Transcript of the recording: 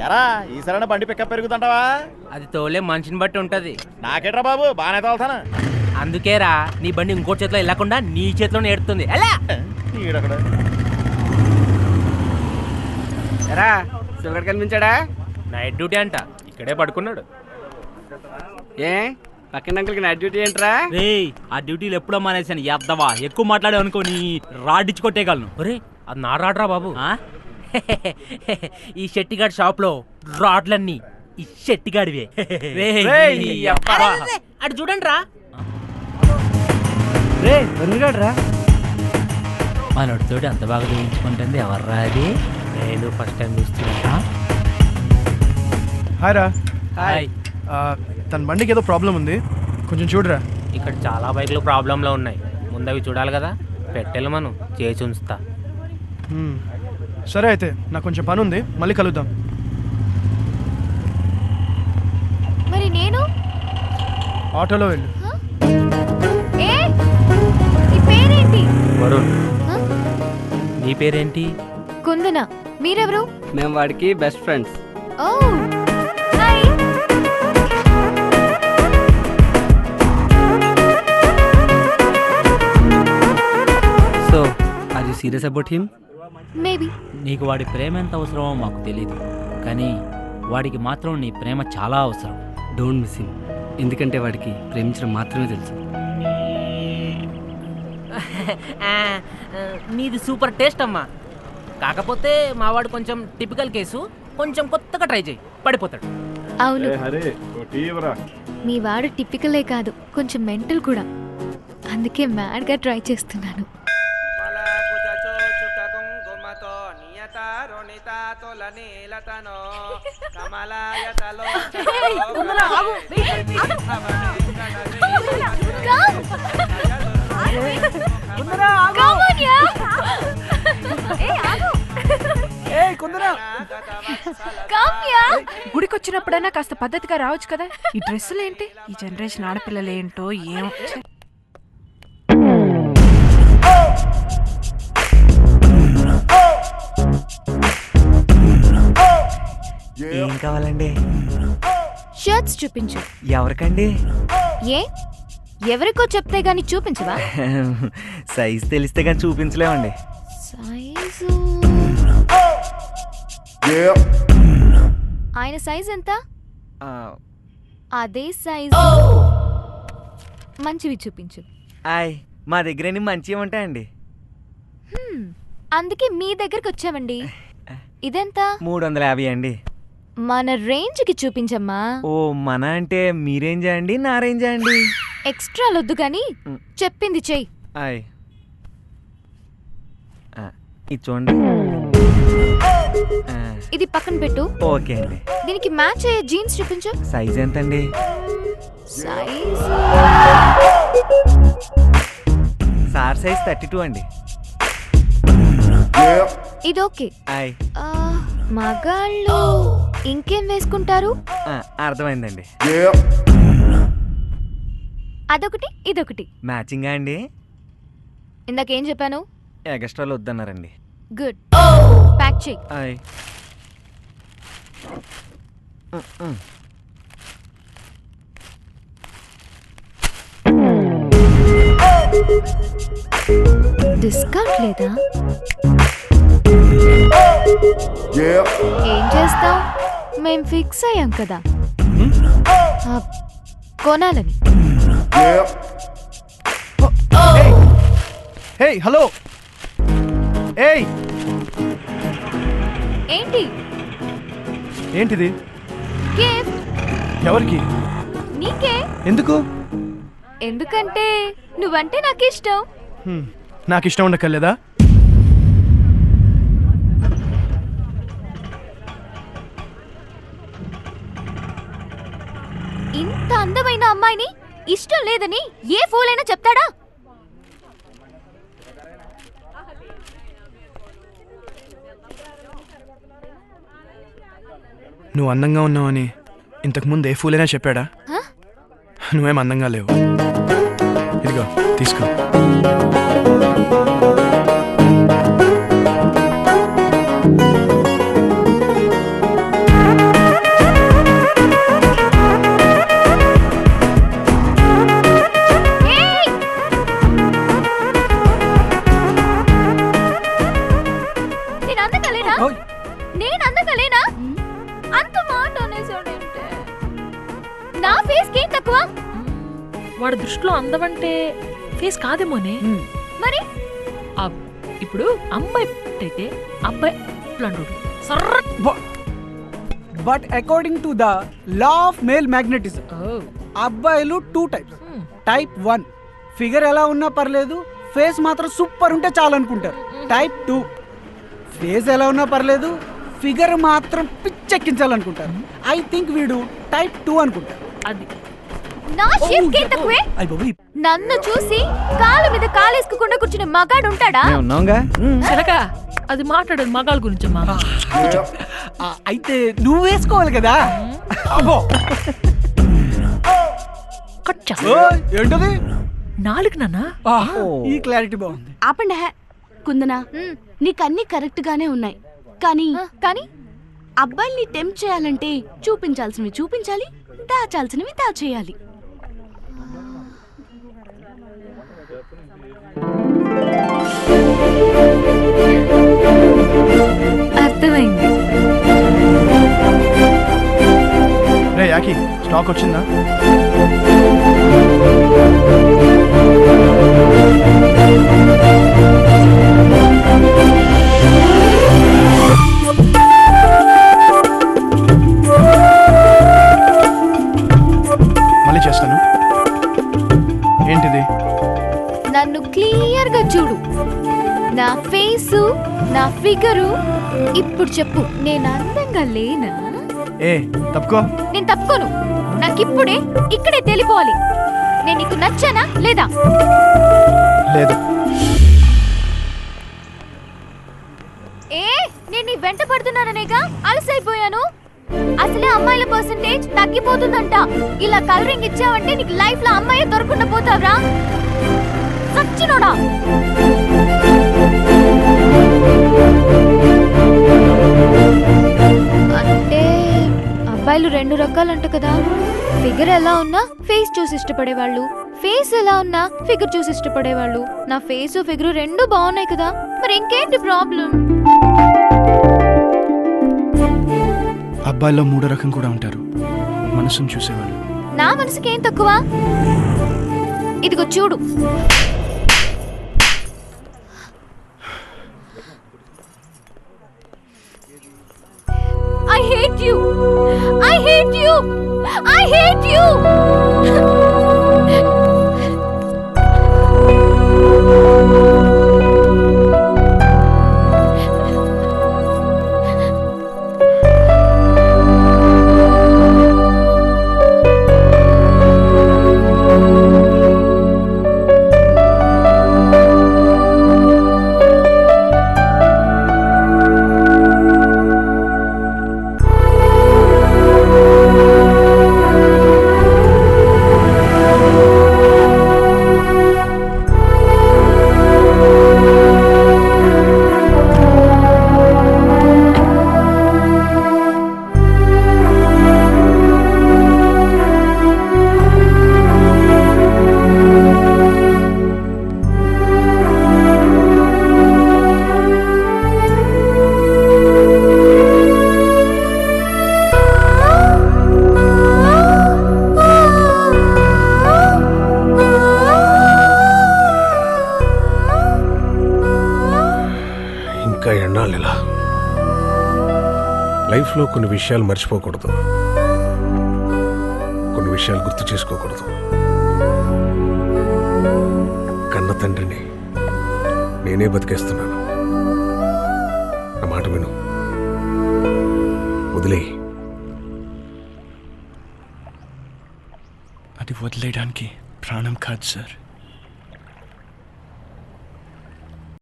ఎరా ఈసారైనా బండి పికప్ పెరుగుతుంటావా? అది తోలే మనిషిని బట్టి ఉంటది. నాకేట్రా బాబు, బాగానే తోలుతాను. అందుకేరా నీ బండి ఇంకో చేతిలో వెళ్ళకుండా నీ చేతిలో ఏడుతుంది. ఎలా ఈడక్కడ ఎరా సుగర్ కనిపించాడా? నైట్ డ్యూటీ అంట, ఇక్కడే పడుకున్నాడు. ఏ పక్కన అంకుల్కి నైట్ డ్యూటీ ఏంట్రా? రేయ్ ఆ డ్యూటీలు ఎప్పుడో మానేసాను. ఎద్దవా ఎక్కువ మాట్లాడే అనుకోని రాడిచ్చి కొట్టేయగలను. ఒరే అది నా రాడ్రా బాబు. ఈ షెట్టిగాడి షాప్ లో రాడ్లన్నీ ఈ షెట్టిగాడివే. అటు చూడండి రా. మనోడితోటి అంత బాగా చూపించుకుంటుంది ఎవర్రా అది? నేను ఫస్ట్ టైం చూస్తున్నా. హాయ్ రా. హాయ్. తన బండికి ఏదో ప్రాబ్లం ఉంది, కొంచెం చూడరా. ఇక్కడ చాలా బైక్లు ప్రాబ్లంలో ఉన్నాయి, ముందవి చూడాలి కదా. పెట్టెలు మనం చేసి ఉంచుతా. సరే అయితే నాకు కొంచెం పని ఉంది, మళ్ళీ కలుద్దాం. మరి నేను ఆటోలో వెళ్ళు. నీ పేరేంటి? వరుణ్. నీ పేరేంటి? కుందన. మీరెవరు? మేము వాడికి best friends. Oh hi. So are you serious about him? Maybe. నీకు వాడి ప్రేమ ఎంత అవసరమో మాకు తెలియదు, కానీ వాడికి మాత్రం నీ ప్రేమ చాలా అవసరం. డోంట్ మిస్ హిమ్, ఎందుకంటే వాడికి ప్రేమించడం మాత్రమే తెలుసు. నీది సూపర్ టేస్ట్ అమ్మా. కాకపోతే మావాడు కొంచెం టిపికల్ కేసు, కొంచెం కొత్తగా ట్రై చేయి, పడిపోతాడు. అవును, మీ వాడు టిపికలే కాదు, కొంచెం మెంటల్ కూడా. అందుకే మ్యాడ్ గా ట్రై చేస్తున్నాను. గుడికొచ్చినప్పుడైనా కాస్త పద్ధతిగా రావచ్చు కదా. ఈ డ్రెస్సులేంటి? ఈ జనరేషన్ ఆడపిల్లలేంటో ఏం. ఏం కావాలండి? షర్ట్స్ చూపించు. ఎవరికండి? ఏ ఎవరికో చెప్తే గాని చూపించవా? సైజ్ తెలిస్తే కానీ చూపించలేమండి. సైజు ఆయన సైజ్ ఎంత? అదే సైజు మంచివి చూపించు. ఆయ్ మా దగ్గర మంచివి ఉంటాయండి. అందుకే మీ దగ్గరకు వచ్చామండి. ఇదెంత? 350 అండి. మన రేంజ్ కి చూపించమ్మా. ఓ మన అంటే మీ రేంజా అండి, నా రేంజా అండి? ఎక్స్ట్రా లొద్దు కానీ చెప్పింది చెయ్యి. ఆయ్ ఇది చూడండి. ఇది పక్కన పెట్టు. ఓకే అండి. దీనికి మ్యాచ్ అయ్యే జీన్స్ చూపించు. సైజ్ ఎంతండి? సైజ్ సార్ సైజ్ 32 అండి. ఇది ఓకే. ఆయ్ మగాళ్ళు ఇంకేం వేసుకుంటారు? అర్థమైందండి. అదొకటి ఇదొకటి మ్యాచింగా అండి? ఇందాకేం చెప్పాను? ఎక్స్ట్రాలు వద్దన్నారండి. గుడ్, ప్యాక్ చెయ్యి. ఆయ్ డిస్కౌంట్ లేదా? ఏం చేస్తాం, మేం ఫిక్స్ అయ్యాం కదా కొనాలని. Hey hello. ఏయ్ ఏంటి? ఏంటిది? గిఫ్ట్. ఎవరికి? నీకే. ఎందుకు? ఎందుకంటే నువ్వంటే నాకు ఇష్టం. నాకు ఇష్టం ఉండక్కర్లేదా? ఇంత అందమైన అమ్మాయిని ఇష్టం లేదని ఏ ఫూలైనా చెప్తాడా? నువ్వు అందంగా ఉన్నావని ఇంతకుముందు ఏ ఫూలైనా చెప్పాడా? నువ్వేం అందంగా లేవు. ఇదిగో తీసుకో. సరేనా? అంత మాట అనేసాడంటే నా ఫేస్ కి తక్కువ. వాడి దృష్టిలో అందమంటే ఫేస్ కాదేమోనే. మరి ఇప్పుడు అమ్మాయి అయితే అబ్బాయి అంటాడు సర్ర. But according to the law of male magnetism అబ్బాయిలు 2 టైప్స్. టైప్ 1 ఫిగర్ ఎలా ఉన్నా పర్లేదు, ఫేస్ మాత్రం సూపర్ ఉంటే చాలు అనుకుంటారు. టైప్ 2 ఫేస్ ఎలా ఉన్నా పర్లేదు, ఫిగర్ మాత్రం పిచ్చెక్కించాలనుకుంటారు. ఐ థింక్ వీడు టైప్ 2 అనుకుంటారు. అది నా షేప్ కి తక్కువే. నన్ను చూసి కాలు మీద కాలేసుకోకుండా కూర్చునే మగాడు ఉంటాడా? చిలక అది మాట్లాడేది మగాళ్ళ గురించమ్మా. అయితే నువ్వు వేసుకోవాలి కదా. కట్ చేస్తా. ఏంటది? నాలుగు నాన్న. ఈ క్లారిటీ బాగుంది. ఆపండి కుందనా, నీకన్నీ కరెక్ట్ గానే ఉన్నాయి. కానీ కానీ అబ్బాయిల్ని టెంప్ట్ చేయాలంటే చూపించాల్సినవి చూపించాలి, దాచాల్సినవి దాచేయాలి. అర్థమైంది. రే యాకి, స్టాక్ వచ్చిందా? మళ్ళీ చేస్తాను. ఏంటిది? నన్ను క్లియర్ గా చూడు. నా ఫేసు, నా ఫిగరు. ఇప్పుడు చెప్పు, నేను అందంగా లేనా? ఏ తప్పుకో. నేను తప్పుకోను. నాకిప్పుడే ఇక్కడే తెలిపోవాలి. నేను నీకు నచ్చానా లేదా? లేదు. ఏ నేను నీ వెంట పడుతున్నాననేగా అలసైపోయాను. అసలే అమ్మాయిల పర్సంటేజ్ తగ్గిపోతుందంట. ఇలా కలరింగ్ ఇచ్చావంటే నీకు లైఫ్ లో అమ్మాయి దొరకకుండా పోతావురా సచ్చినోడా. అంటే అబ్బాయిలు 2 రకాలంట కదా. ఫిగర్ ఎలా ఉన్నా ఫేస్ చూసి ఇష్టపడేవాళ్ళు, ఫేస్ ఎలా ఉన్నా ఫిగర్ చూసి ఇష్టపడేవాళ్ళు. నా ఫేస్ ఫిగర్ 2 బాగున్నాయి కదా, మరి ఇంకేంటి ప్రాబ్లం? అబ్బాయిలో 3 రకం కూడా ఉంటారు, మనసును చూసేవాళ్ళు. నా మనసుకి ఏం తక్కువ? ఇదిగో చూడు. I hate you. I hate you. I hate you. ఇంకా ఎన్నాళ్ళు ఇలా? లైఫ్లో కొన్ని విషయాలు మర్చిపోకూడదు, కొన్ని విషయాలు గుర్తు చేసుకోకూడదు. కన్న తండ్రిని నేనే బతికేస్తున్నాను. నా మాట విను, వదిలేయి. అది వదిలేయడానికి ప్రాణం కాదు సార్.